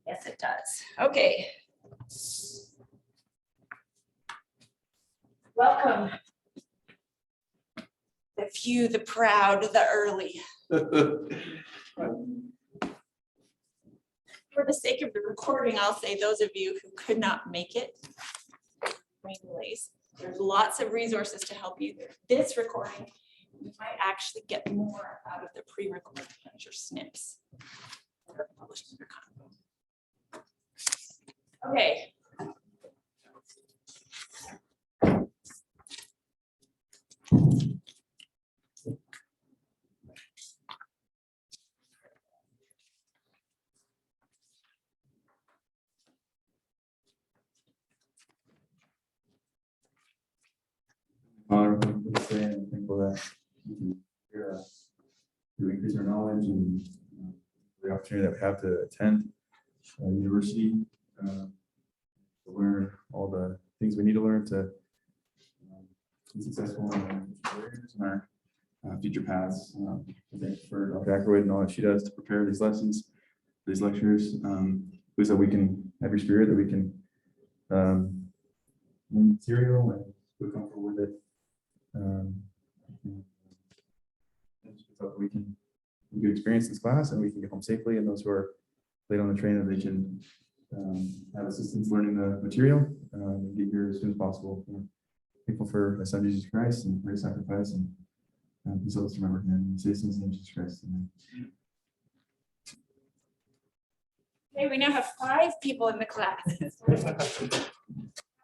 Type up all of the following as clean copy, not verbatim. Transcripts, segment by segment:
Yes, it does. Okay. Welcome. The few, the proud, the early. For the sake of the recording, I'll say those of you who could not make it, there's lots of resources to help you. This recording, you might actually get more out of the pre-recorded lecture snips. Okay. Thankful that we can hear, to increase our knowledge and the opportunity that we have to attend university, to learn all the things we need to learn to be successful in our careers and our future paths. Thank you for Dr. Ackerwood and all that she does to prepare these lessons, these lectures. So that we can have your spirit, that we can learn material and feel comfortable with it. We can experience this class and we can get home safely, and those who are late on the train, that they can have assistance learning the material and get here as soon as possible. Thankful for my son Jesus Christ and for his sacrifice, and please let us remember him and citizens in Jesus Christ. Amen. Okay, we now have 5 people in the class.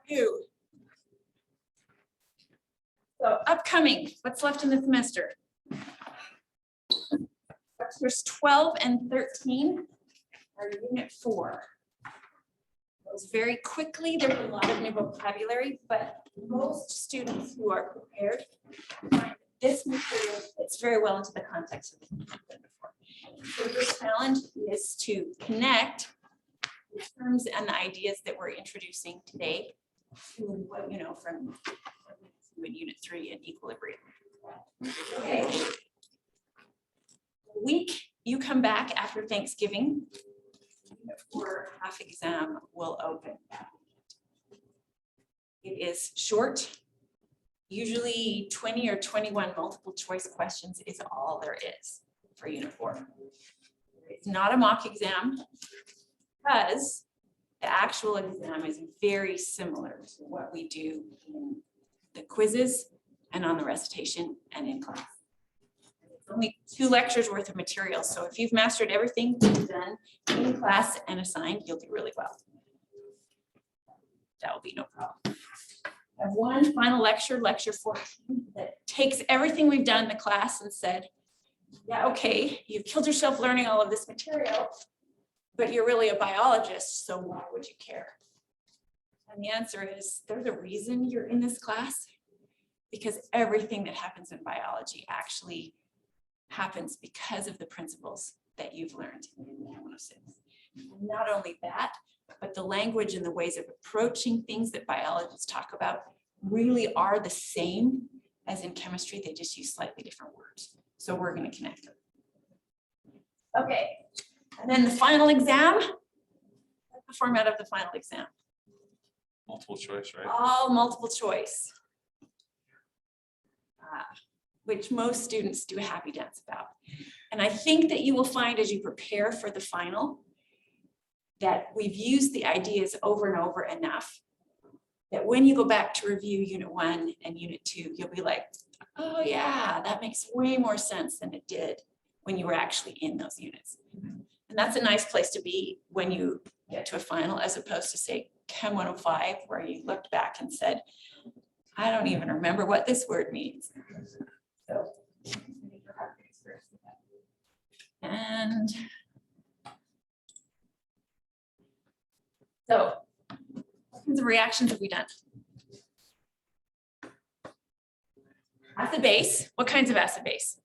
You. So upcoming, what's left in the semester? Lectures 12 and 13 are unit 4. Those very quickly, there's a lot of new vocabulary, but most students who are prepared find this material fits very well into the context of the before. So the challenge is to connect the terms and the ideas that we're introducing today to what you know from unit 3 and equilibrium. Okay. Week you come back after Thanksgiving, for half exam will open. It is short, usually 20 or 21 multiple choice questions is all there is for unit 4. It's not a mock exam because the actual exam is very similar to what we do in the quizzes and on the recitation and in class. It's only 2 lectures worth of material. So if you've mastered everything you've done in class and assigned, you'll do really well. That will be no problem. I have one final lecture, lecture 14, that takes everything we've done in the class and said, yeah, okay, you've killed yourself learning all of this material, but you're really a biologist, so why would you care? And the answer is, there's a reason you're in this class, because everything that happens in biology actually happens because of the principles that you've learned in 106. Not only that, but the language and the ways of approaching things that biologists talk about really are the same as in chemistry. They just use slightly different words. So we're going to connect them. Okay, and then the final exam, the format of the final exam. Multiple choice, right? All multiple choice, which most students do a happy dance about. And I think that you will find as you prepare for the final that we've used the ideas over and over enough that when you go back to review unit 1 and unit 2, you'll be like, oh yeah, that makes way more sense than it did when you were actually in those units. And that's a nice place to be when you get to a final, as opposed to say Chem 105, where you looked back and said, I don't even remember what this word means. So, and so, what kinds of reactions have we done? Acid base, what kinds of acid base?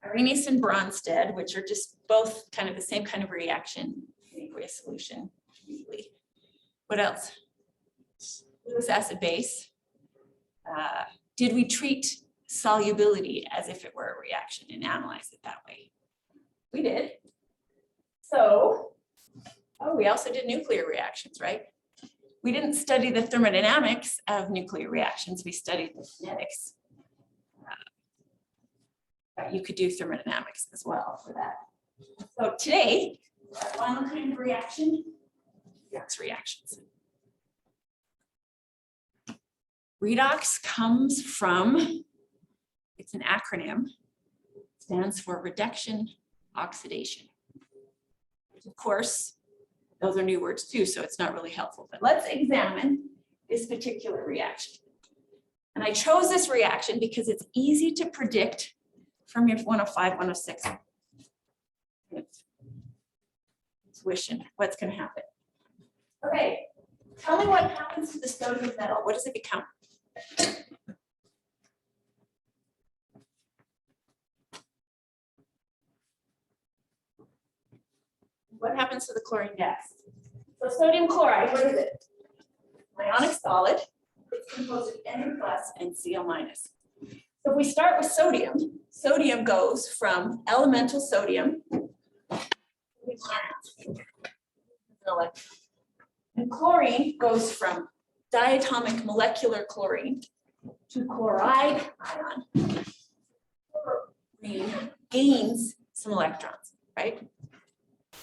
Arrhenius and Bronsted, which are just both kind of the same kind of reaction in aqueous solution usually. What else? Lewis acid base. Did we treat solubility as if it were a reaction and analyze it that way? We did. So, oh, we also did nuclear reactions, right? We didn't study the thermodynamics of nuclear reactions. We studied the kinetics. But you could do thermodynamics as well for that. So today, one kind of reaction, redox reactions. Redox comes from, it's an acronym, stands for reduction oxidation. Of course, those are new words too, so it's not really helpful, but let's examine this particular reaction. And I chose this reaction because it's easy to predict from your 105, 106. Intuition, what's going to happen. Okay, tell me what happens to the sodium metal. What does it become? What happens to the chlorine gas? So sodium chloride, what is it? Ionic solid. It's composed of Na plus and Cl minus. So if we start with sodium, sodium goes from elemental sodium, and chlorine goes from diatomic molecular chlorine to chloride ion. Chlorine gains some electrons, right?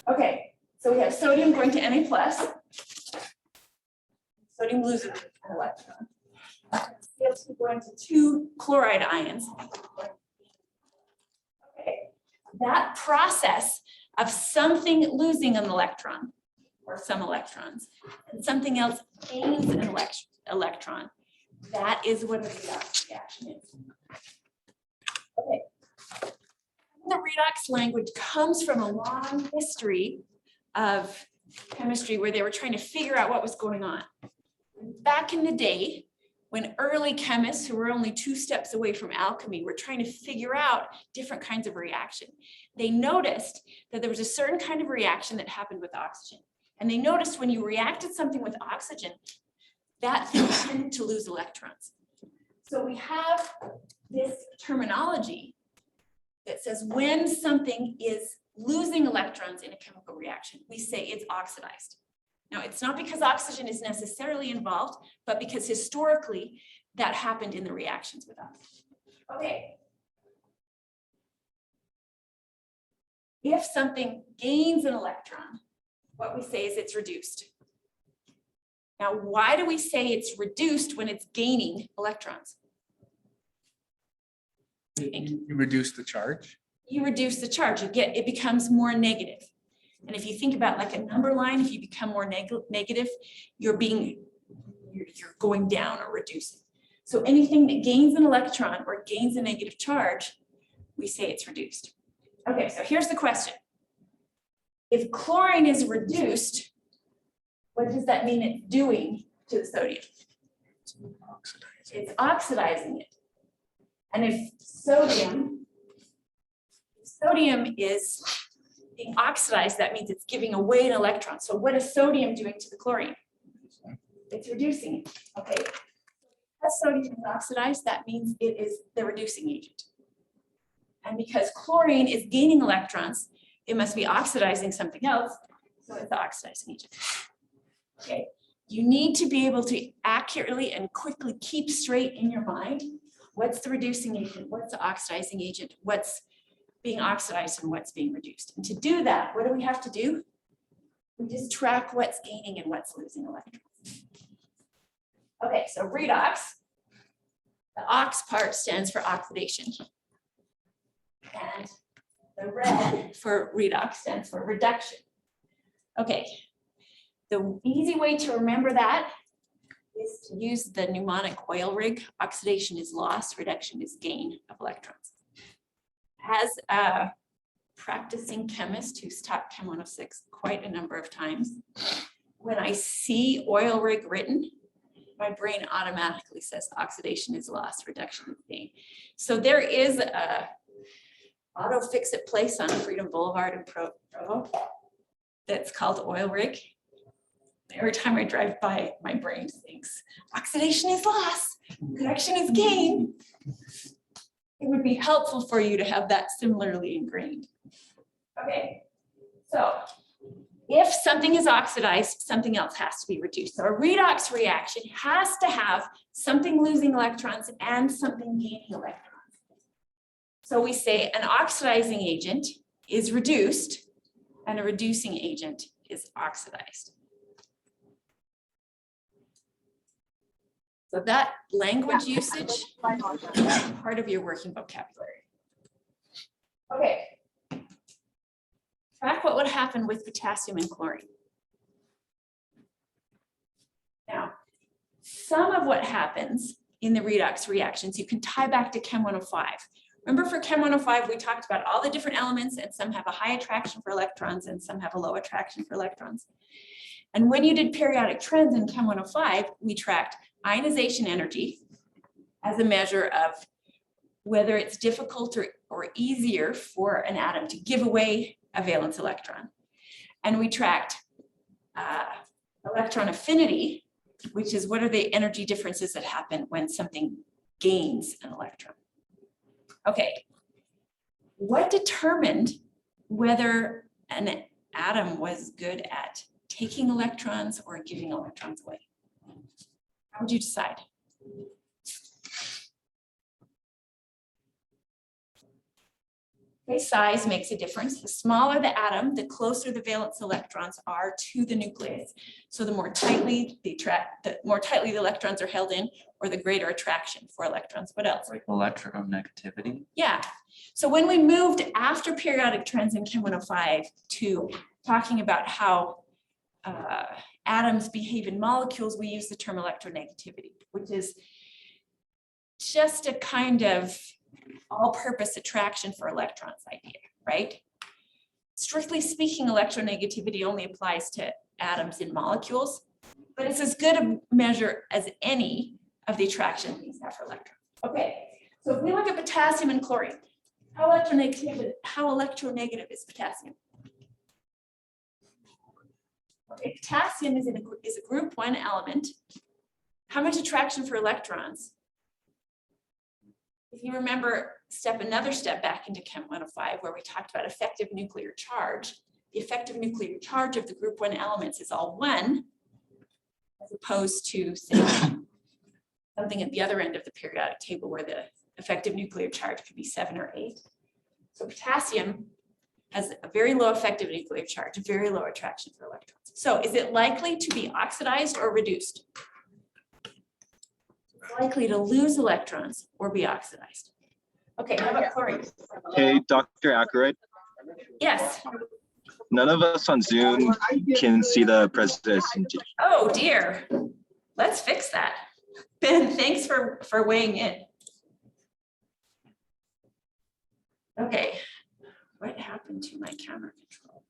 Okay, so we have sodium going to Na plus. Sodium loses an electron. CO2 going to 2 chloride ions. Okay, that process of something losing an electron or some electrons and something else gains an electron, that is what a redox reaction is. Okay. The redox language comes from a long history of chemistry where they were trying to figure out what was going on. Back in the day, when early chemists who were only 2 steps away from alchemy were trying to figure out different kinds of reaction, they noticed that there was a certain kind of reaction that happened with oxygen. And they noticed when you reacted something with oxygen, that thing tended to lose electrons. So we have this terminology that says when something is losing electrons in a chemical reaction, we say it's oxidized. Now, it's not because oxygen is necessarily involved, but because historically that happened in the reactions with oxygen. Okay. If something gains an electron, what we say is it's reduced. Now, why do we say it's reduced when it's gaining electrons? You reduce the charge? You reduce the charge, it becomes more negative. And if you think about like a number line, if you become more negative, you're going down or reducing. So anything that gains an electron or gains a negative charge, we say it's reduced. Okay, so here's the question. If chlorine is reduced, what does that mean it's doing to the sodium? It's oxidizing it. And if sodium is being oxidized, that means it's giving away an electron. So what is sodium doing to the chlorine? It's reducing it, okay? Because sodium is oxidized, that means it is the reducing agent. And because chlorine is gaining electrons, it must be oxidizing something else, so it's the oxidizing agent. Okay, you need to be able to accurately and quickly keep straight in your mind what's the reducing agent, what's the oxidizing agent, what's being oxidized and what's being reduced. And to do that, what do we have to do? We just track what's gaining and what's losing electrons. Okay, so redox, the ox part stands for oxidation. And the red for redox stands for reduction. Okay, the easy way to remember that is to use the mnemonic oil rig. Oxidation is loss, reduction is gain of electrons. As a practicing chemist who's taught Chem 106 quite a number of times, when I see oil rig written, my brain automatically says oxidation is loss, reduction is gain. So there is a auto fix-it place on Freedom Boulevard in Provo that's called oil rig. Every time I drive by, my brain thinks oxidation is loss, reduction is gain. It would be helpful for you to have that similarly ingrained. Okay, So if something is oxidized, something else has to be reduced. So a redox reaction has to have something losing electrons and something gaining electrons. So we say an oxidizing agent is reduced and a reducing agent is oxidized. So that language usage, part of your working vocabulary. Okay. Track what would happen with potassium and chlorine. Now, some of what happens in the redox reactions, you can tie back to Chem 105. Remember for Chem 105, we talked about all the different elements and some have a high attraction for electrons and some have a low attraction for electrons. And when you did periodic trends in Chem 105, we tracked ionization energy as a measure of whether it's difficult or easier for an atom to give away a valence electron. And we tracked electron affinity, which is what are the energy differences that happen when something gains an electron. Okay, what determined whether an atom was good at taking electrons or giving electrons away? How would you decide? Okay, size makes a difference. The smaller the atom, the closer the valence electrons are to the nucleus. So the more tightly the electrons are held in, or the greater attraction for electrons. What else? Like electronegativity. Yeah. So when we moved after periodic trends in Chem 105 to talking about how atoms behave in molecules, we use the term electronegativity, which is just a kind of all-purpose attraction for electrons idea, right? Strictly speaking, electronegativity only applies to atoms in molecules, but it's as good a measure as any of the attraction things have for electrons. Okay, so if we look at potassium and chlorine, how electronegative is potassium? Okay, potassium is a group 1 element. How much attraction for electrons? If you remember, another step back into Chem 105, where we talked about effective nuclear charge, the effective nuclear charge of the group 1 elements is all 1, as opposed to, say, something at the other end of the periodic table where the effective nuclear charge could be 7 or 8. So potassium has a very low effective nuclear charge, very low attraction for electrons. So is it likely to be oxidized or reduced? It's likely to lose electrons or be oxidized. Okay, how about chlorine? Hey, Dr. Ackroyd. Yes. None of us on Zoom can see the presentation. Oh dear. Let's fix that. Ben, thanks for weighing in. Okay, what happened to my camera control?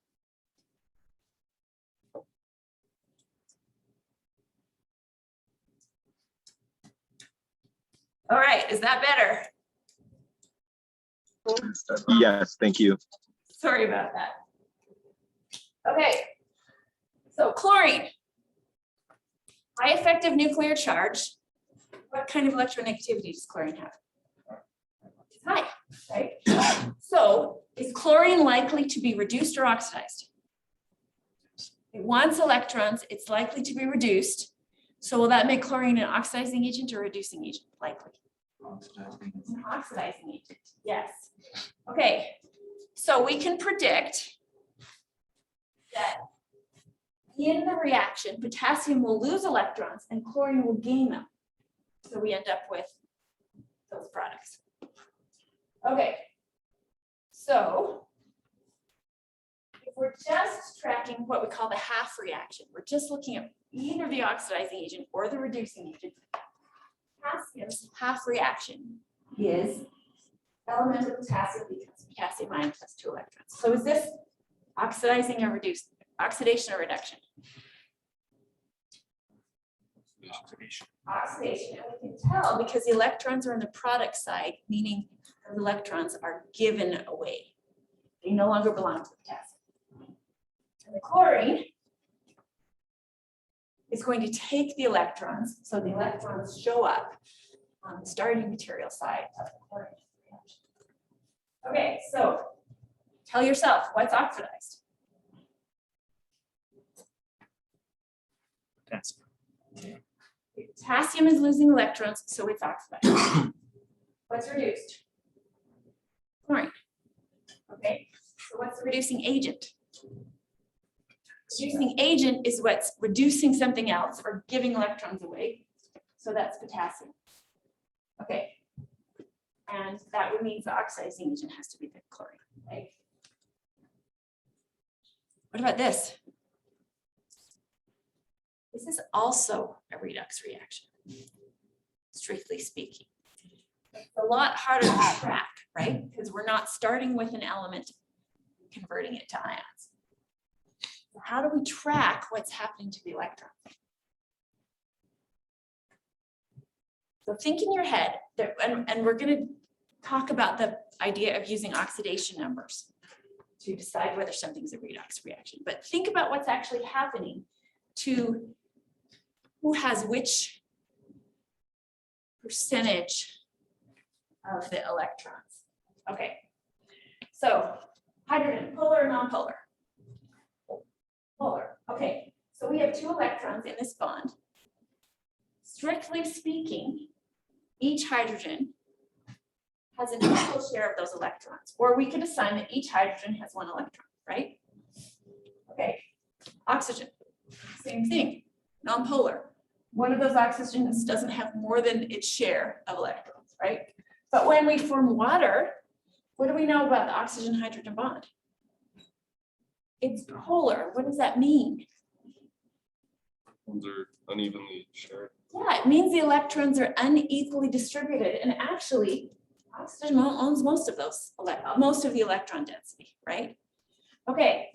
All right, is that better? Yes, thank you. Sorry about that. Okay, so chlorine, high effective nuclear charge. What kind of electronegativity does chlorine have? It's high, right? So is chlorine likely to be reduced or oxidized? It wants electrons, it's likely to be reduced. So will that make chlorine an oxidizing agent or reducing agent? Likely. It's an oxidizing agent, yes. Okay, so we can predict that in the reaction, potassium will lose electrons and chlorine will gain them. So we end up with those products. Okay, so if we're just tracking what we call the half reaction, we're just looking at either the oxidizing agent or the reducing agent. Potassium's half reaction is elemental potassium becomes potassium ion plus 2 electrons. So is this oxidizing or reduced? Oxidation or reduction? Oxidation, and we can tell because the electrons are on the product side, meaning the electrons are given away. They no longer belong to the potassium. And the chlorine is going to take the electrons, so the electrons show up on the starting material side of the chlorine reaction. Okay, so tell yourself what's oxidized. potassium. Potassium is losing electrons, so it's oxidized. What's reduced? Chlorine. Okay, so what's the reducing agent? Reducing agent is what's reducing something else or giving electrons away. So that's potassium. Okay. And that would mean the oxidizing agent has to be the chlorine, right? What about this? This is also a redox reaction, strictly speaking. It's a lot harder to track, right? Because we're not starting with an element, converting it to ions. So how do we track what's happening to the electron? So think in your head, that, and we're going to talk about the idea of using oxidation numbers to decide whether something's a redox reaction. But think about what's actually happening to who has which percentage of the electrons. Okay, so hydrogen, polar or non-polar? Polar. Okay, so we have 2 electrons in this bond. Strictly speaking, each hydrogen has an equal share of those electrons, or we could assign that each hydrogen has 1 electron, right? Okay, oxygen, same thing, non-polar. One of those oxygens doesn't have more than its share of electrons, right? But when we form water, what do we know about the oxygen-hydrogen bond? It's polar. What does that mean? Ones are unevenly shared. Yeah, it means the electrons are unequally distributed, and actually, oxygen owns most of those, most of the electron density, right? Okay,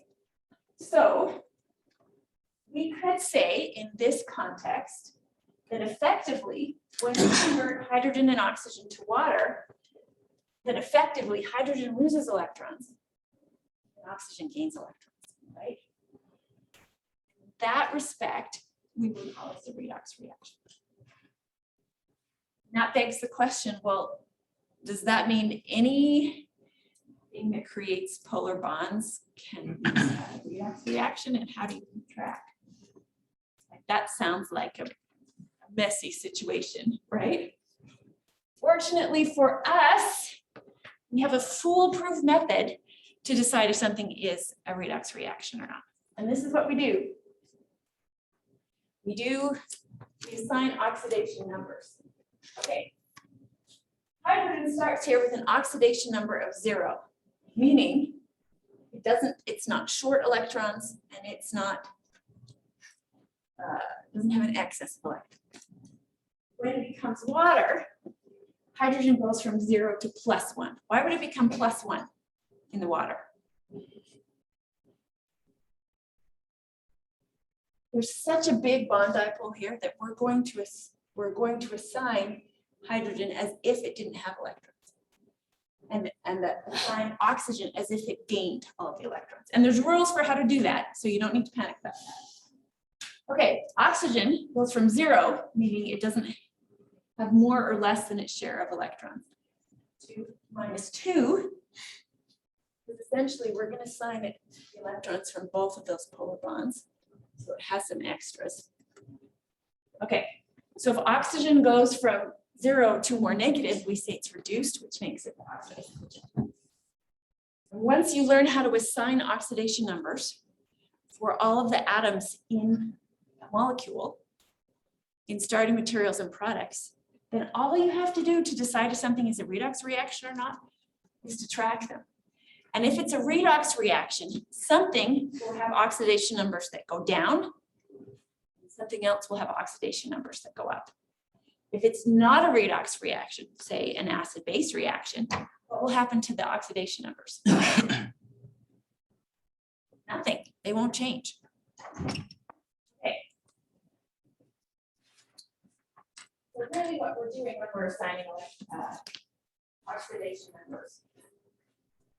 so we could say in this context that effectively, when we convert hydrogen and oxygen to water, that effectively hydrogen loses electrons and oxygen gains electrons, right? In that respect, we would call it the redox reaction. And that begs the question, well, does that mean anything that creates polar bonds can be a redox reaction, and how do you keep track? Like, that sounds like a messy situation, right? Fortunately for us, we have a foolproof method to decide if something is a redox reaction or not. And this is what we do. We assign oxidation numbers. Okay. Hydrogen starts here with an oxidation number of 0, meaning it's not short electrons, and it's not, doesn't have an excess of electrons. When it becomes water, hydrogen goes from 0 to +1. Why would it become +1 in the water? There's such a big bond dipole here that we're going to assign hydrogen as if it didn't have electrons, and assign oxygen as if it gained all of the electrons. And there's rules for how to do that, so you don't need to panic about that. Okay, oxygen goes from 0, meaning it doesn't have more or less than its share of electrons, to -2. Because essentially, we're going to assign it the electrons from both of those polar bonds. So it has some extras. Okay, so if oxygen goes from 0 to more negative, we say it's reduced, which makes it the oxidation agent. Once you learn how to assign oxidation numbers for all of the atoms in a molecule, in starting materials and products, then all you have to do to decide if something is a redox reaction or not is to track them. And if it's a redox reaction, something will have oxidation numbers that go down, something else will have oxidation numbers that go up. If it's not a redox reaction, say an acid-base reaction, what will happen to the oxidation numbers? Nothing, they won't change. Okay. So really what we're doing when we're assigning oxidation numbers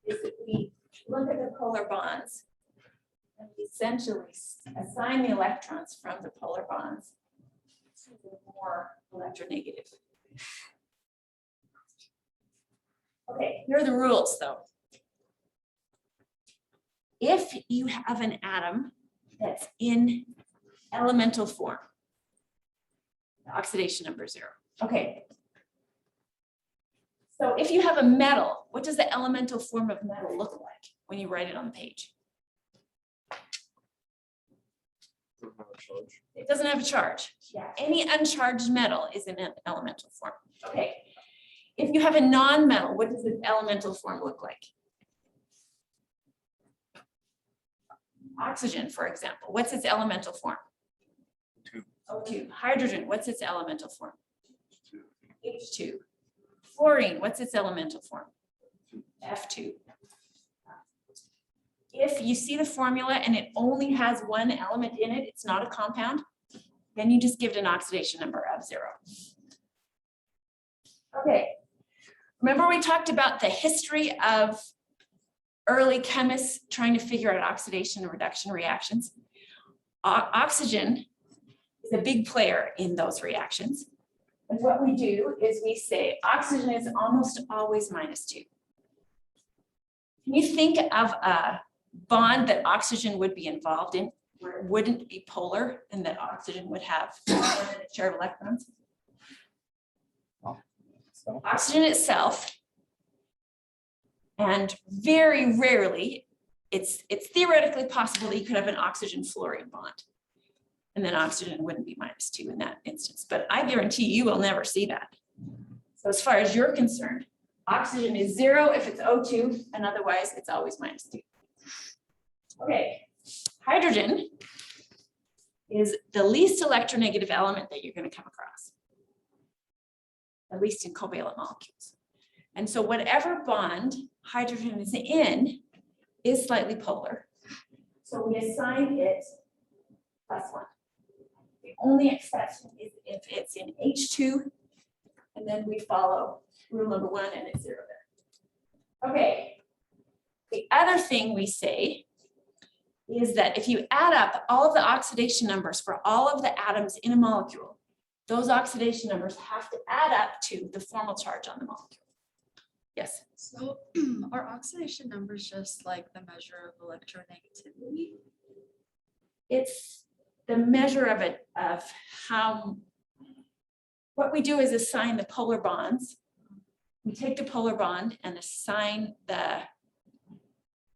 is that we look at the polar bonds and we essentially assign the electrons from the polar bonds to the more electronegative. Okay, here are the rules though. If you have an atom that's in elemental form. The oxidation number is 0. Okay. So if you have a metal, what does the elemental form of metal look like when you write it on the page? Doesn't have a charge. It doesn't have a charge. Yeah, any uncharged metal is in an elemental form. Okay. If you have a non-metal, what does its elemental form look like? Oxygen, for example, what's its elemental form? Two. O2. Hydrogen, what's its elemental form? Two. H2. Fluorine, what's its elemental form? F2. If you see the formula and it only has one element in it, it's not a compound, then you just give it an oxidation number of 0. Okay. Remember we talked about the history of early chemists trying to figure out oxidation and reduction reactions. Oxygen is a big player in those reactions. And what we do is we say oxygen is almost always -2. Can you think of a bond that oxygen would be involved in where it wouldn't be polar and that oxygen would have a share of electrons? So, Oxygen itself, and very rarely, it's theoretically possible that you could have an oxygen fluorine bond. And then oxygen wouldn't be -2 in that instance, but I guarantee you will never see that. So as far as you're concerned, oxygen is 0 if it's O2, and otherwise it's always -2. Okay, hydrogen is the least electronegative element that you're going to come across, at least in covalent molecules. And so whatever bond hydrogen is in is slightly polar. So we assign it +1. The only exception is if it's in H2, and then we follow rule number 1 and it's 0 there. Okay. The other thing we say is that if you add up all of the oxidation numbers for all of the atoms in a molecule, those oxidation numbers have to add up to the formal charge on the molecule. Yes. So are oxidation numbers just like the measure of electronegativity? It's the measure of it, of how, what we do is assign the polar bonds. We take the polar bond and assign the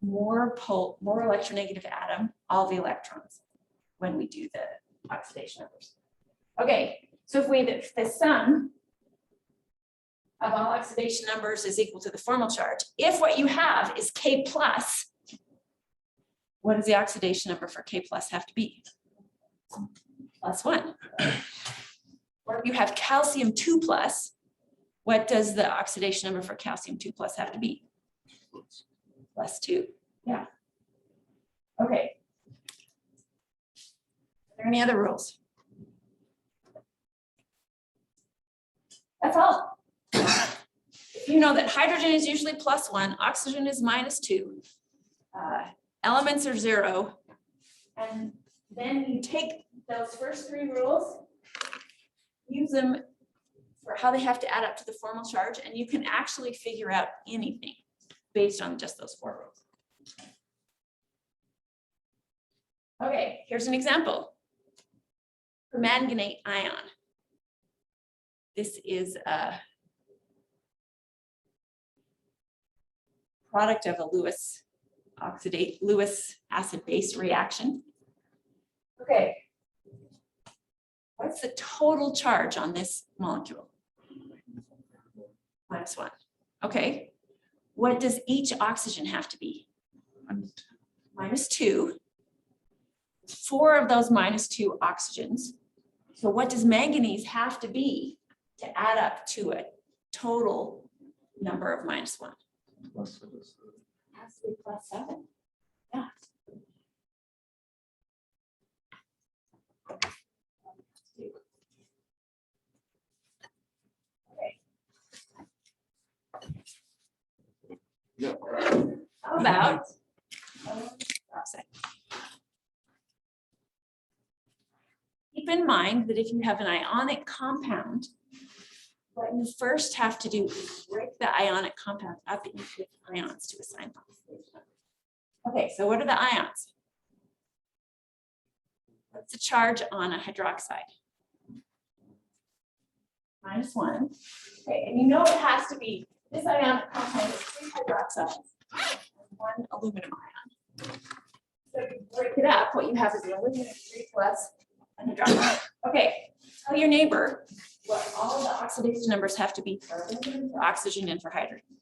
more electronegative atom all the electrons when we do the oxidation numbers. Okay, so if the sum of all oxidation numbers is equal to the formal charge, if what you have is K plus, what does the oxidation number for K plus have to be? +1. Or if you have calcium 2 plus, what does the oxidation number for calcium 2 plus have to be? +2. Yeah. Okay. Are there any other rules? That's all. If you know that hydrogen is usually +1, oxygen is -2, elements are 0, and then you take those first 3 rules, use them for how they have to add up to the formal charge, and you can actually figure out anything based on just those 4 rules. Okay, here's an example. Permanganate ion. This is a product of a Lewis acid-base reaction. Okay. What's the total charge on this molecule? -1. Okay. What does each oxygen have to be? -2. 4 of those -2 oxygens. So what does manganese have to be to add up to a total number of -1? Has to be +7. Yeah. Okay. Yeah. How about? Keep in mind that if you have an ionic compound, what you first have to do is break the ionic compound up into its ions to assign oxidation. Okay, so what are the ions? What's the charge on a hydroxide? -1. Okay, and you know it has to be, this ionic compound is 3 hydroxides, and 1 aluminum ion. So if you break it up, what you have is an aluminum 3 plus a hydroxide. Okay, tell your neighbor what all the oxidation numbers have to be for aluminum, for oxygen, and for hydrogen.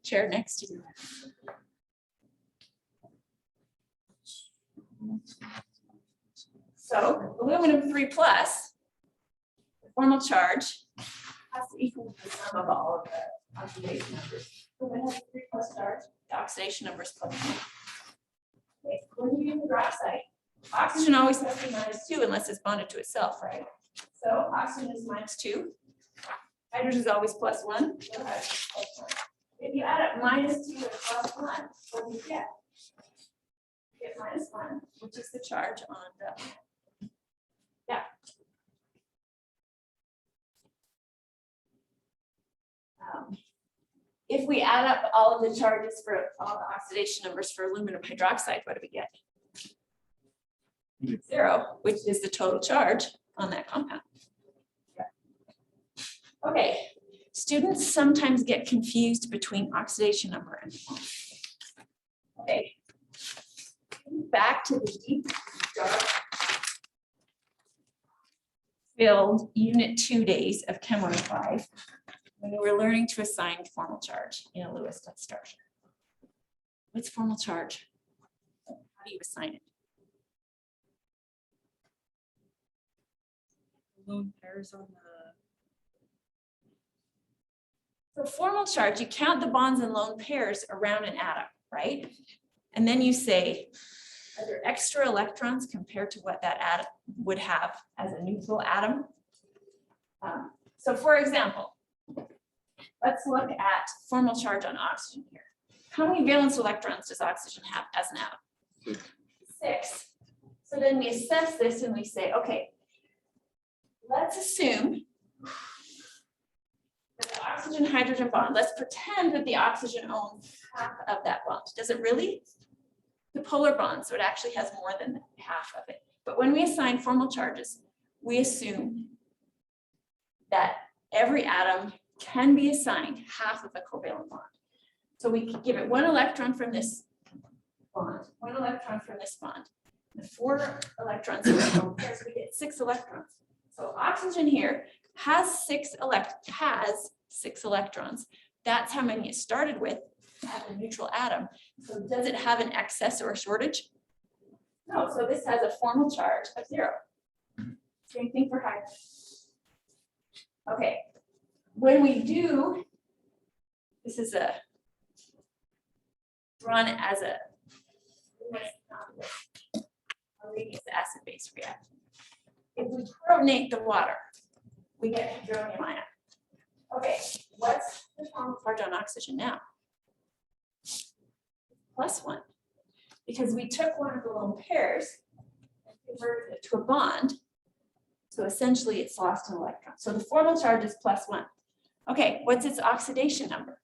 Chair next to you. So aluminum 3 plus, the formal charge has to equal the sum of all of the oxidation numbers. So it has 3 plus charge, the oxidation number is plus 1. Okay, when you use hydroxide, oxygen always has to be -2 unless it's bonded to itself, right? So oxygen is -2. Hydrogen is always +1. So hydrogen is +1. If you add up -2 and +1, what do you get? You get -1, which is the charge on the. Yeah. If we add up all of the charges for all the oxidation numbers for aluminum hydroxide, what do we get? 0, which is the total charge on that compound. Okay, students sometimes get confused between oxidation number and bond. Okay. Back to the deep dark filled Unit 2 days of Chem 105, when we were learning to assign formal charge in a Lewis. Let's start. What's formal charge? How do you assign it? Lone pairs on the. For formal charge, you count the bonds and lone pairs around an atom, right? And then you say, are there extra electrons compared to what that atom would have as a neutral atom? So for example, let's look at formal charge on oxygen here. How many valence electrons does oxygen have as an atom? 6. So then we assess this and we say, okay, let's assume that the oxygen hydrogen bond, let's pretend that the oxygen owns half of that bond. Does it really? The polar bond, so it actually has more than half of it. But when we assign formal charges, we assume that every atom can be assigned half of a covalent bond. So we can give it 1 electron from this bond, 1 electron from this bond, the 4 electrons in the lone pairs, we get 6 electrons. So oxygen here has 6 electrons. That's how many it started with as a neutral atom. So does it have an excess or a shortage? No, so this has a formal charge of 0. Same thing for hydrogen. Okay, when we do, this is a run as a radius acid-base reaction. If we protonate the water, we get hydronium ion. Okay, what's the formal charge on oxygen now? +1, because we took one of the lone pairs and converted it to a bond. So essentially it's lost an electron. So the formal charge is +1. Okay, what's its oxidation number?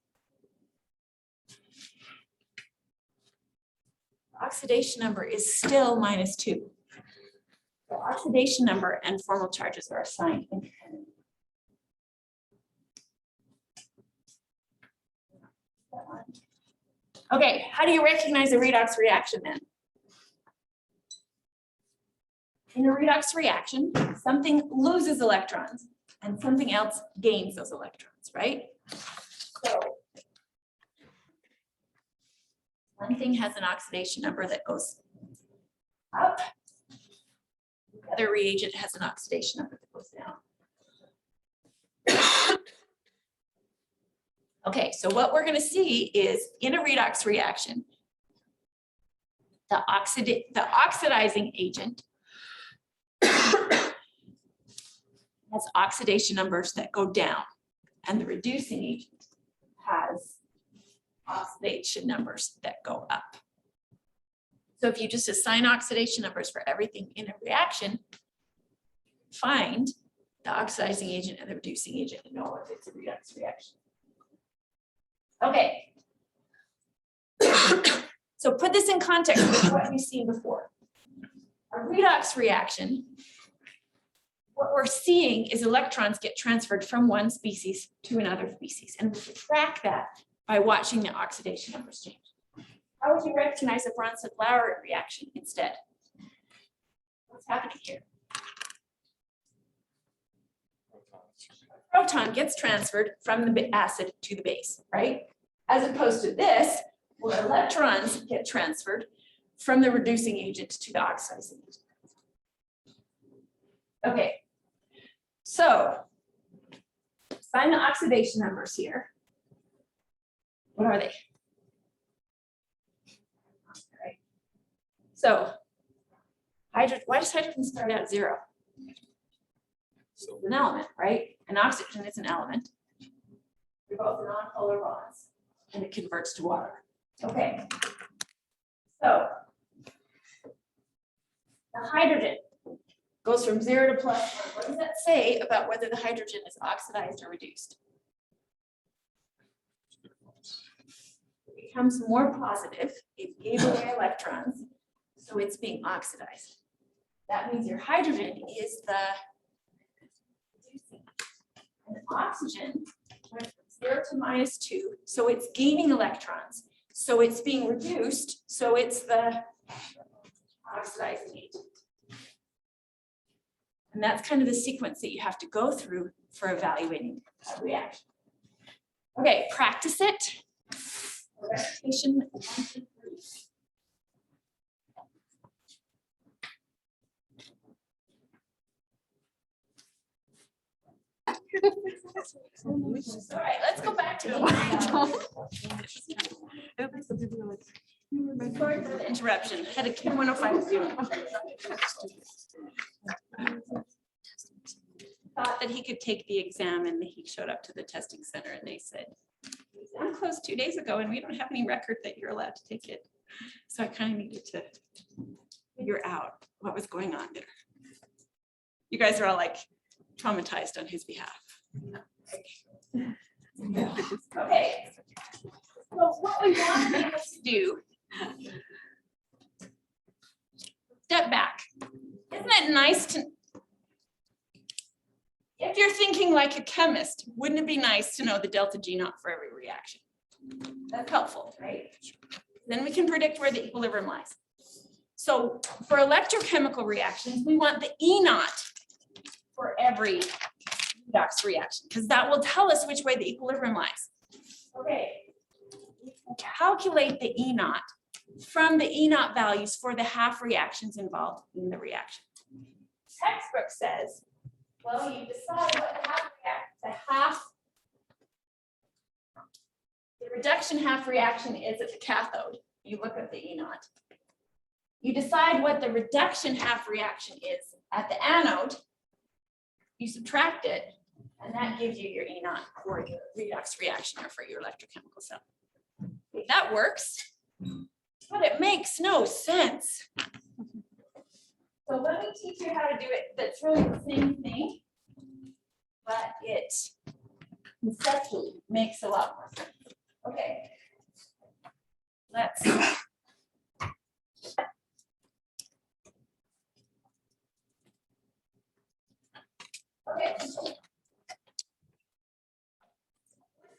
Oxidation number is still -2. The oxidation number and formal charges are assigned independently. Okay, how do you recognize a redox reaction then? In a redox reaction, something loses electrons and something else gains those electrons, right? So one thing has an oxidation number that goes up. The other reagent has an oxidation number that goes down. Okay, so what we're going to see is in a redox reaction, the oxidizing agent has oxidation numbers that go down, and the reducing agent has oxidation numbers that go up. So if you just assign oxidation numbers for everything in a reaction, find the oxidizing agent and the reducing agent and know if it's a redox reaction. Okay. So put this in context with what we've seen before. A redox reaction, what we're seeing is electrons get transferred from one species to another species, and we track that by watching the oxidation numbers change. How would you recognize a Bronsted-Lowry reaction instead? What's happening here? Proton gets transferred from the acid to the base, right? As opposed to this, where electrons get transferred from the reducing agent to the oxidizing agent. Okay, so find the oxidation numbers here. What are they? Right. So hydrogen, why does hydrogen start at 0? It's an element, right? And oxygen is an element. They're both non-polar bonds, and it converts to water. Okay. So the hydrogen goes from 0 to +1. What does that say about whether the hydrogen is oxidized or reduced? It becomes more positive. It gave away electrons, so it's being oxidized. That means your hydrogen is the reducing. And oxygen went from 0 to -2, so it's gaining electrons. So it's being reduced, so it's the oxidizing agent. And that's kind of the sequence that you have to go through for evaluating a reaction. Okay, practice it. Repetition 1 to 3. All right, let's go back to the Sorry for the interruption. Had a kid 105 student. Thought that he could take the exam, and he showed up to the testing center and they said, "The exam closed 2 days ago and we don't have any record that you're allowed to take it." So I kind of needed to figure out what was going on there. You guys are all like traumatized on his behalf. Okay. So what we want to do, step back. Isn't it nice to, if you're thinking like a chemist, wouldn't it be nice to know the delta G naught for every reaction? That's helpful, right? Then we can predict where the equilibrium lies. So for electrochemical reactions, we want the E naught for every redox reaction, because that will tell us which way the equilibrium lies. Okay, we can calculate the E naught from the E naught values for the half reactions involved in the reaction. Textbook says, well, you decide what the reduction half reaction is at the cathode. You look at the E naught. You decide what the reduction half reaction is at the anode. You subtract it, and that gives you your E naught for your redox reaction or for your electrochemical cell. That works, but it makes no sense. So let me teach you how to do it. That's really the same thing, but it conceptually makes a lot more sense. Okay, let's. Okay. We're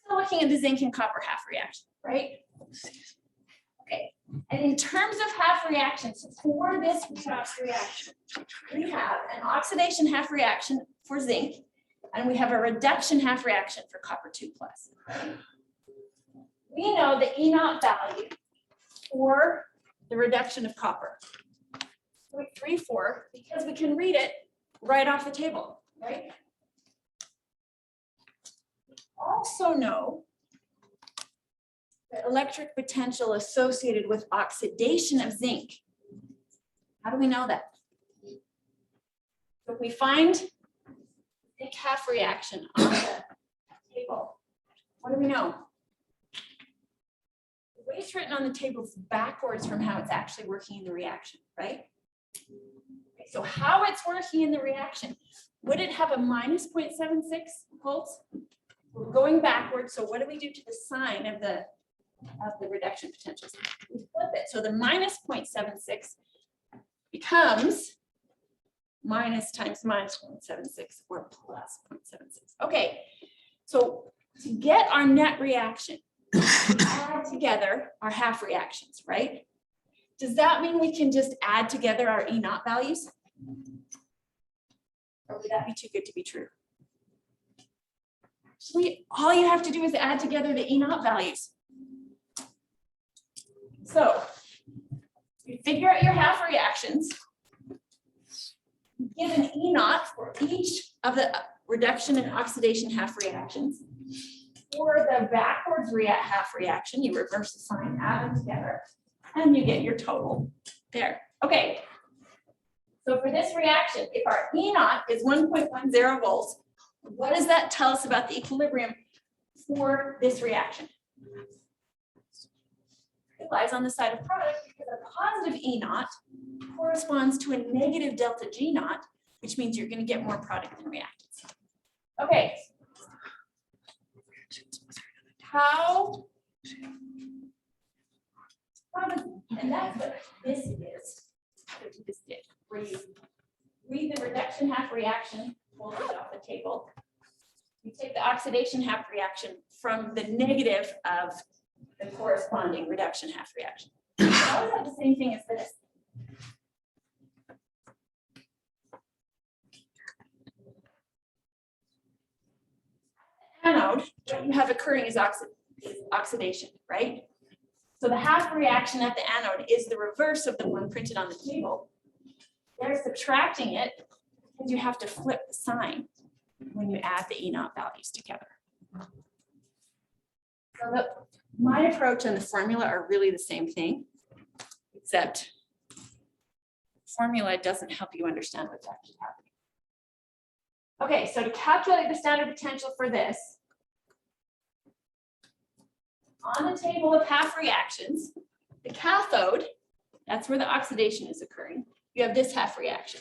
still looking at the zinc and copper half reaction, right? Okay, and in terms of half reactions for this redox reaction, we have an oxidation half reaction for zinc, and we have a reduction half reaction for copper 2+. We know the E naught value for the reduction of copper, 0.34, because we can read it right off the table, right? We also know the electric potential associated with oxidation of zinc. How do we know that? So if we find zinc half reaction on the table, what do we know? The way it's written on the table is backwards from how it's actually working in the reaction, right? Okay, so how it's working in the reaction, would it have a minus 0.76 volts? We're going backwards, so what do we do to the sign of the of the reduction potentials. We flip it, so the minus 0.76 becomes minus times minus 0.76 or plus 0.76. Okay, so to get our net reaction, we add together our half reactions, right? Does that mean we can just add together our E naught values? Or would that be too good to be true? Actually, all you have to do is add together the E naught values. So you figure out your half reactions. Give an E naught for each of the reduction and oxidation half reactions. For the backwards half reaction, you reverse the sign, add them together, and you get your total there. Okay. So for this reaction, if our E naught is 1.10 volts, what does that tell us about the equilibrium for this reaction? It lies on the side of product because a positive E naught corresponds to a negative delta G naught, which means you're going to get more product than reactants. Okay. How does, and that's what this is, what we just did, where you read the reduction half reaction, pull it off the table. You take the oxidation half reaction from the negative of the corresponding reduction half reaction. How is that the same thing as this? Anode, what you have occurring is oxidation, right? So the half reaction at the anode is the reverse of the one printed on the table. They're subtracting it because you have to flip the sign when you add the E naught values together. So my approach and the formula are really the same thing, except formula doesn't help you understand what's actually happening. Okay, so to calculate the standard potential for this, on the table of half reactions, the cathode, that's where the oxidation is occurring, you have this half reaction.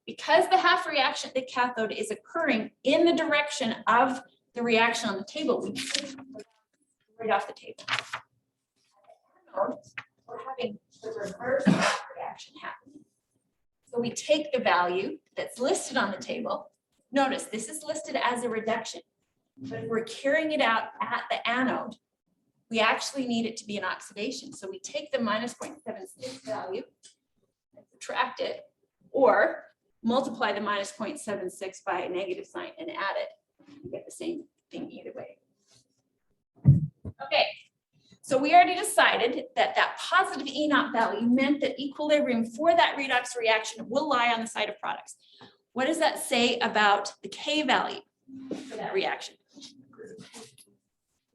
Because the half reaction, the cathode is occurring in the direction of the reaction on the table, we take it right off the table. We're having the reverse reaction happening. So we take the value that's listed on the table. Notice this is listed as a reduction, but if we're carrying it out at the anode, we actually need it to be an oxidation. So we take the minus 0.76 value, and subtract it, or multiply the minus 0.76 by a negative sign and add it. You get the same thing either way. Okay, so we already decided that that positive E naught value meant that equilibrium for that redox reaction will lie on the side of products. What does that say about the K value for that reaction?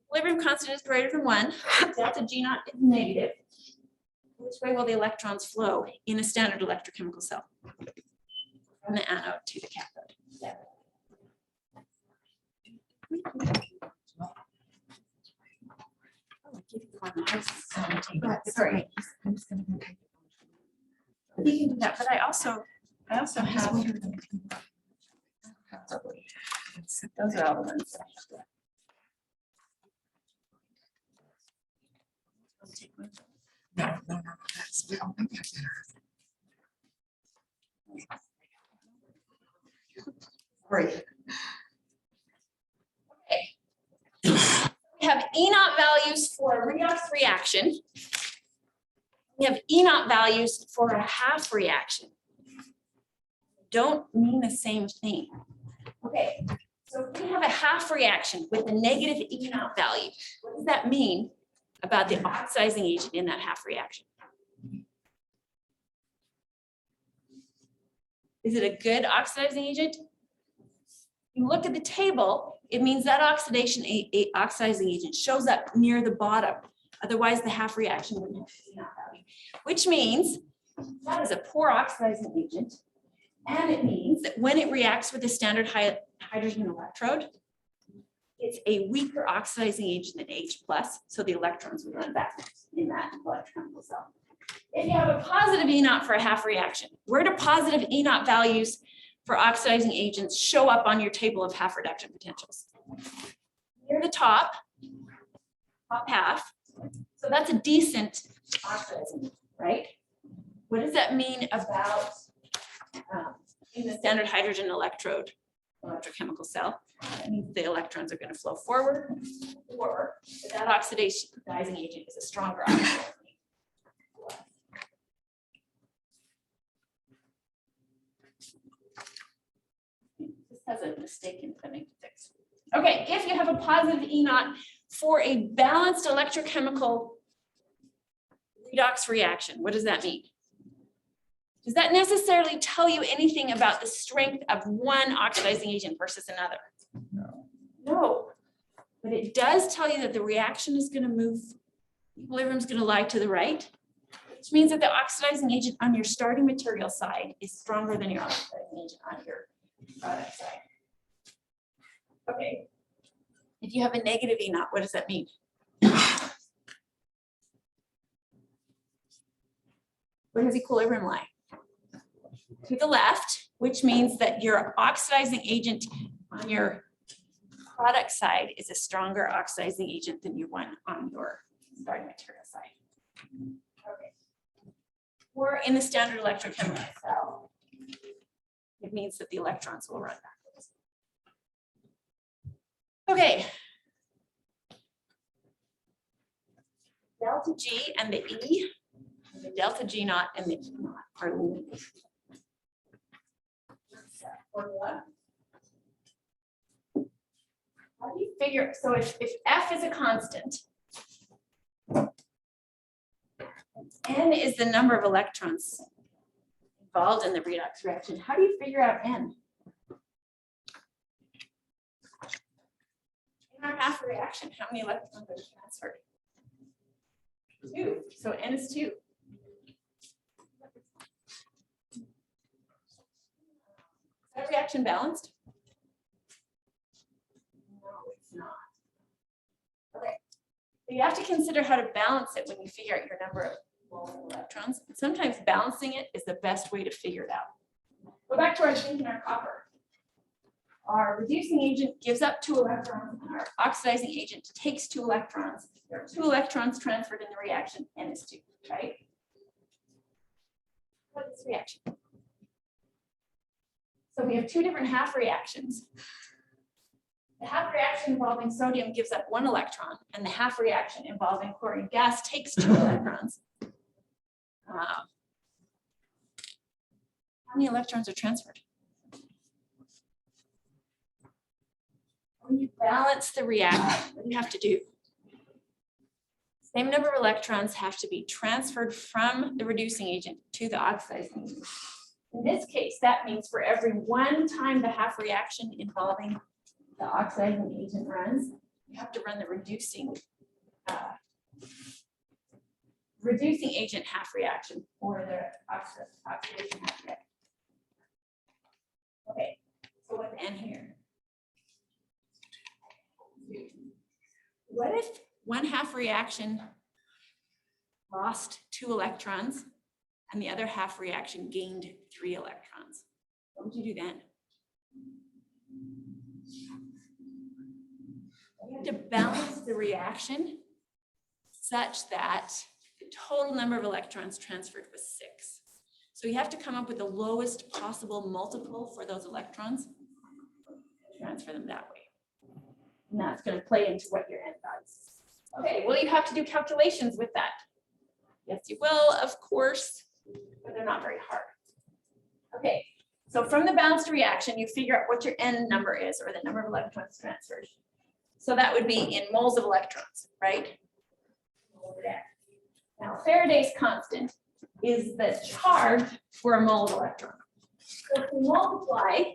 Equilibrium constant is greater than 1. Delta G naught is negative. Which way will the electrons flow in a standard electrochemical cell? From the anode to the cathode. Yeah. Sorry. We can do that, but I also have. Those are all the ones. No, that's, we don't think that's better. Great. Okay. We have E naught values for a redox reaction. We have E naught values for a half reaction. Don't mean the same thing. Okay, so if we have a half reaction with a negative E naught value, what does that mean about the oxidizing agent in that half reaction? Is it a good oxidizing agent? You look at the table, it means that oxidizing agent shows up near the bottom. Otherwise, the half reaction wouldn't have E naught value, which means that is a poor oxidizing agent. And it means that when it reacts with a standard hydrogen electrode, it's a weaker oxidizing agent than H+, so the electrons would run backwards in that electrochemical cell. If you have a positive E naught for a half reaction, where do positive E naught values for oxidizing agents show up on your table of half reduction potentials? Near the top half, So that's a decent oxidizing, right? What does that mean about in the standard hydrogen electrode electrochemical cell? That means the electrons are going to flow forward, or that oxidizing agent is a stronger oxidizing agent. This has a mistake in the to fix. Okay, if you have a positive E naught for a balanced electrochemical redox reaction, what does that mean? Does that necessarily tell you anything about the strength of one oxidizing agent versus another? No. No, but it does tell you that the reaction is going to move, equilibrium is going to lie to the right, which means that the oxidizing agent on your starting material side is stronger than your oxidizing agent on your product side. Okay. If you have a negative E naught, what does that mean? Where does equilibrium lie? To the left, which means that your oxidizing agent on your product side is a stronger oxidizing agent than your one on your starting material side. Okay. Or in the standard electrochemical cell, it means that the electrons will run backwards. Okay. Delta G and the E, the delta G naught and the E naught are linked. What's that formula? How do you figure, so if F is a constant, N is the number of electrons involved in the redox reaction, how do you figure out N? In our half reaction, how many electrons are transferred? 2, so N is 2. Is that reaction balanced? No, it's not. Okay, so you have to consider how to balance it when you figure out your number of moles of electrons. Sometimes balancing it is the best way to figure it out. Go back to our zinc and our copper. Our reducing agent gives up 2 electrons, and our oxidizing agent takes 2 electrons. There are 2 electrons transferred in the reaction, N is 2, right? What is this reaction? So we have 2 different half reactions. The half reaction involving sodium gives up 1 electron, and the half reaction involving chlorine gas takes 2 electrons. How many electrons are transferred? When you balance the reaction, what do you have to do? Same number of electrons have to be transferred from the reducing agent to the oxidizing agent. In this case, that means for every 1 time the half reaction involving the oxidizing agent runs, you have to run the reducing agent half reaction or the oxidation half reaction. Okay, so what's N here? What if 1 half reaction lost 2 electrons and the other half reaction gained 3 electrons? What would you do then? You have to balance the reaction such that the total number of electrons transferred was 6. So you have to come up with the lowest possible multiple for those electrons and transfer them that way. And that's going to play into what your N values is. Okay, well, you have to do calculations with that. Yes, you will, of course, but they're not very hard. Okay, so from the balanced reaction, you figure out what your N number is, or the number of electrons transferred. So that would be in moles of electrons, right? Over there. Now, Faraday's constant is the charge for a mole of electron. So if we multiply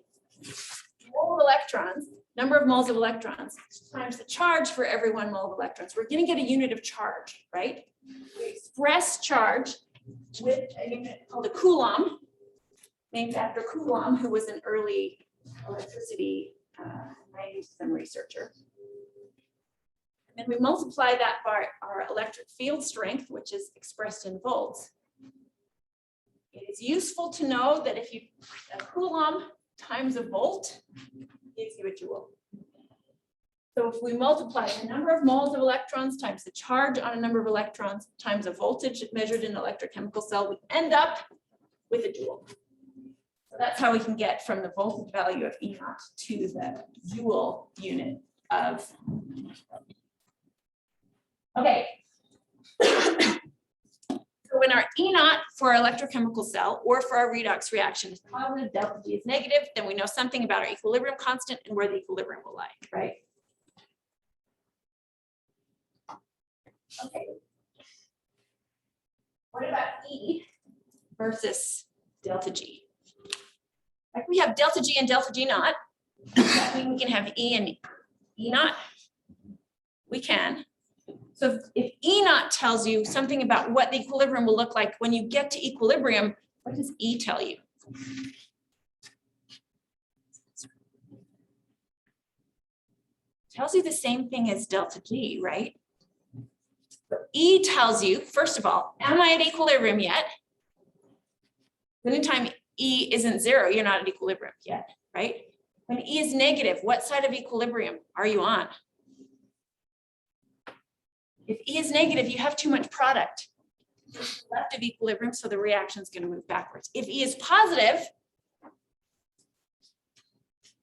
mole of electrons, number of moles of electrons, times the charge for every 1 mole of electrons, we're going to get a unit of charge, right? We express charge with a unit called a coulomb, named after Coulomb, who was an early electricity some researcher. And we multiply that by our electric field strength, which is expressed in volts. It is useful to know that if you a coulomb times a volt gives you a joule. So So if we multiply the number of moles of electrons times the charge on a number of electrons times a voltage measured in an electrochemical cell, we end up with a joule. So that's how we can get from the voltage value of E naught to the joule unit of. Okay. So when our E naught for our electrochemical cell or for our redox reaction is positive, delta G is negative, then we know something about our equilibrium constant and where the equilibrium will lie, right? Okay. What about E versus delta G? Like we have delta G and delta G naught. Does that mean we can have E and E naught? We can. So if E naught tells you something about what the equilibrium will look like when you get to equilibrium, what does E tell you? Tells you the same thing as delta G, right? So E tells you, first of all, am I at equilibrium yet? Anytime E isn't zero, you're not at equilibrium yet, right? When E is negative, what side of equilibrium are you on? If E is negative, you have too much product left of equilibrium, so the reaction is going to move backwards. If E is positive,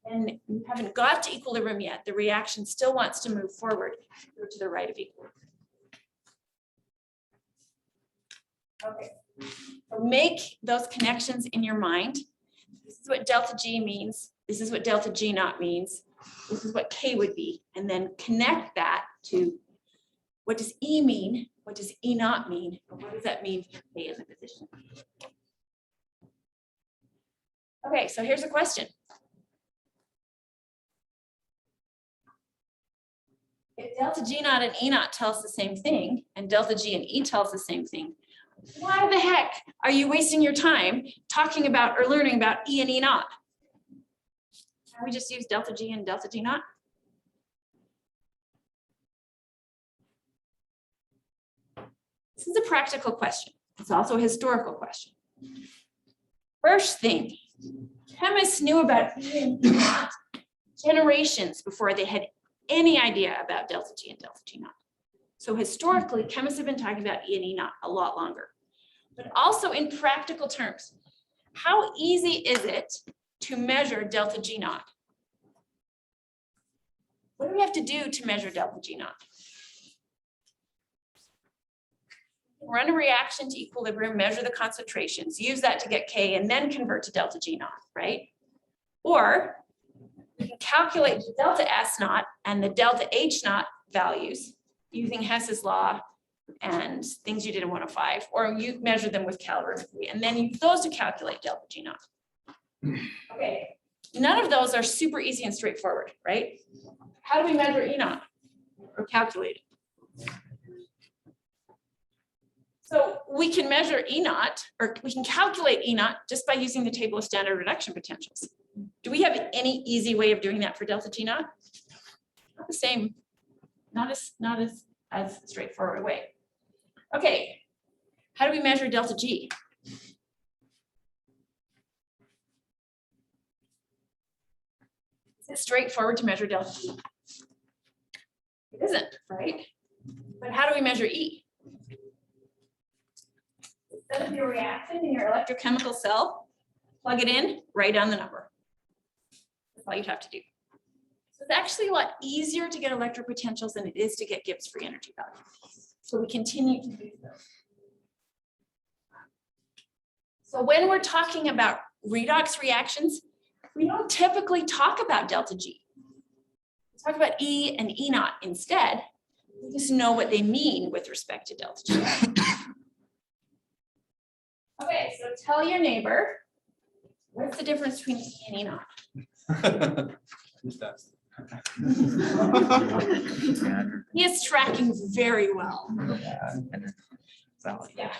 and you haven't got to equilibrium yet, the reaction still wants to move forward or to the right of equilibrium. Okay, so make those connections in your mind. This is what delta G means. This is what delta G naught means. This is what K would be. And then connect that to what does E mean? What does E naught mean? And what does that mean for K in the position? Okay, so here's a question. If delta G naught and E naught tell us the same thing, and delta G and E tells the same thing, why the heck are you wasting your time talking about or learning about E and E naught? Can we just use delta G and delta G naught? This is a practical question. It's also a historical question. First thing, chemists knew about E and E naught generations before they had any idea about delta G and delta G naught. So historically, chemists have been talking about E and E naught a lot longer. But also in practical terms, how easy is it to measure delta G naught? What do we have to do to measure delta G naught? Run a reaction to equilibrium, measure the concentrations, use that to get K, and then convert to delta G naught, right? Or we can calculate the delta S naught and the delta H naught values using Hess's law and things you did in 105, or you measure them with calorimetry and then use those to calculate delta G naught. Okay, none of those are super easy and straightforward, right? How do we measure E naught or calculate it? So we can measure E naught, or we can calculate E naught just by using the table of standard reduction potentials. Do we have any easy way of doing that for delta G naught? Not the same, not as straightforward a way. Okay, how do we measure delta G? Is it straightforward to measure delta G? It isn't, right? But how do we measure E? Instead of your reaction in your electrochemical cell, plug it in, write down the number. That's all you have to do. So it's actually a lot easier to get electropotentials than it is to get Gibbs free energy value. So we continue to use those. So when we're talking about redox reactions, we don't typically talk about delta G. We talk about E and E naught instead. We just know what they mean with respect to delta G. Okay, so tell your neighbor, what's the difference between E and E naught? He is tracking very well. Yeah.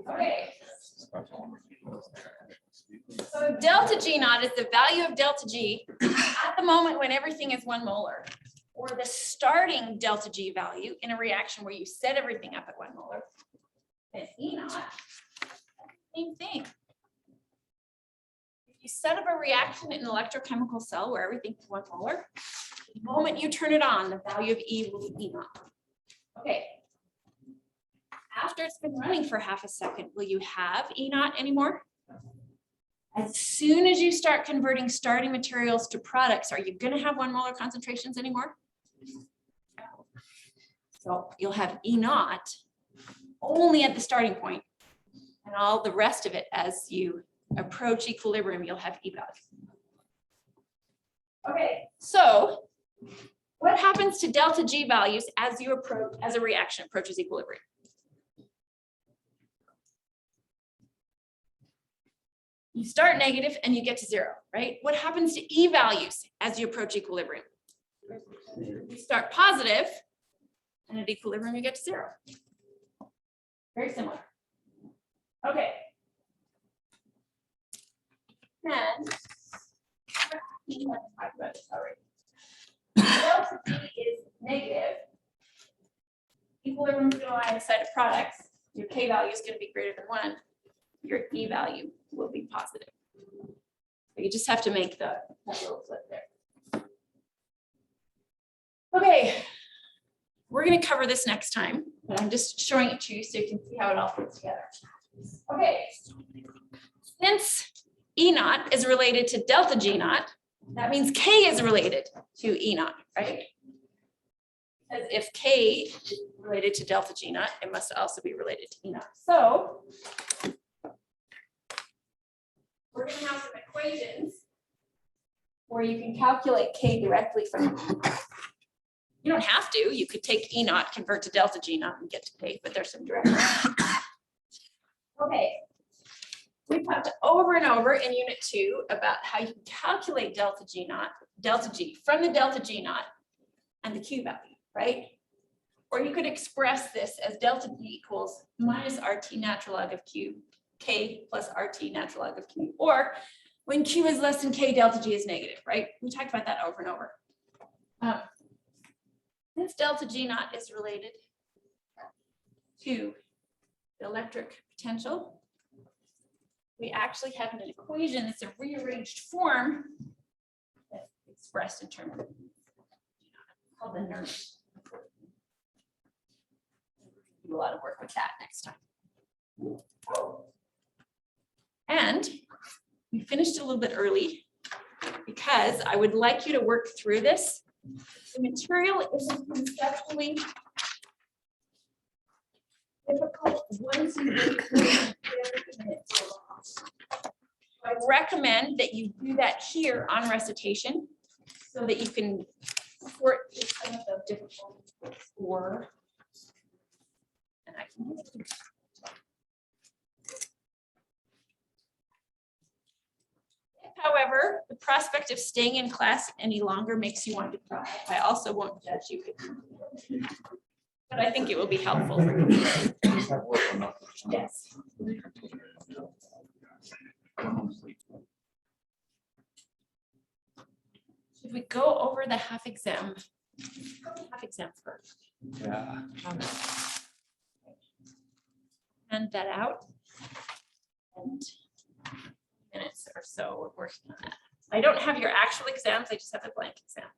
Okay. So delta G naught is the value of delta G at the moment when everything is 1 molar, or the starting delta G value in a reaction where you set everything up at 1 molar. And E naught, same thing. You set up a reaction in an electrochemical cell where everything's 1 molar. The moment you turn it on, the value of E will be E naught. Okay. After it's been running for half a second, will you have E naught anymore? As soon as you start converting starting materials to products, are you going to have 1 molar concentrations anymore? No. So you'll have E naught only at the starting point, and all the rest of it as you approach equilibrium, you'll have E value. Okay, so what happens to delta G values as you approach, as a reaction approaches equilibrium? You start negative and you get to 0, right? What happens to E values as you approach equilibrium? You start positive, and at equilibrium you get to 0. Very similar. Okay. And talk about this already. Delta G is negative. Equilibrium is going to lie inside of products. Your K value is going to be greater than 1. Your E value will be positive. You just have to make that little flip there. Okay, we're going to cover this next time, but I'm just showing it to you so you can see how it all fits together. Okay, since E naught is related to delta G naught, that means K is related to E naught, right? Because if K is related to delta G naught, it must also be related to E naught. So we're going to have some equations where you can calculate K directly from. You don't have to. You could take E naught, convert to delta G naught, and get to K, but there's some direct. Okay. We've talked over and over in Unit 2 about how you can calculate delta G naught, delta G from the delta G naught and the Q value, right? Or you could express this as delta G equals minus RT natural log of Q, K plus RT natural log of Q. Or when Q is less than K, delta G is negative, right? We talked about that over and over. Since delta G naught is related to the electric potential, we actually have an equation that's a rearranged form that's expressed in terms of called the Nernst. Do a lot of work with that next time. And we finished a little bit early because I would like you to work through this. The material isn't conceptually difficult once you get through it. I recommend that you do that here on recitation so that you can sort some of the difficult or and I can however, the prospect of staying in class any longer makes you want to cry. I also won't judge you. But I think it will be helpful for you. Yes. Should we go over the half exam? Half exam first. Yeah. Hand that out. And minutes or so working on that. I don't have your actual exams, I just have the blank exam.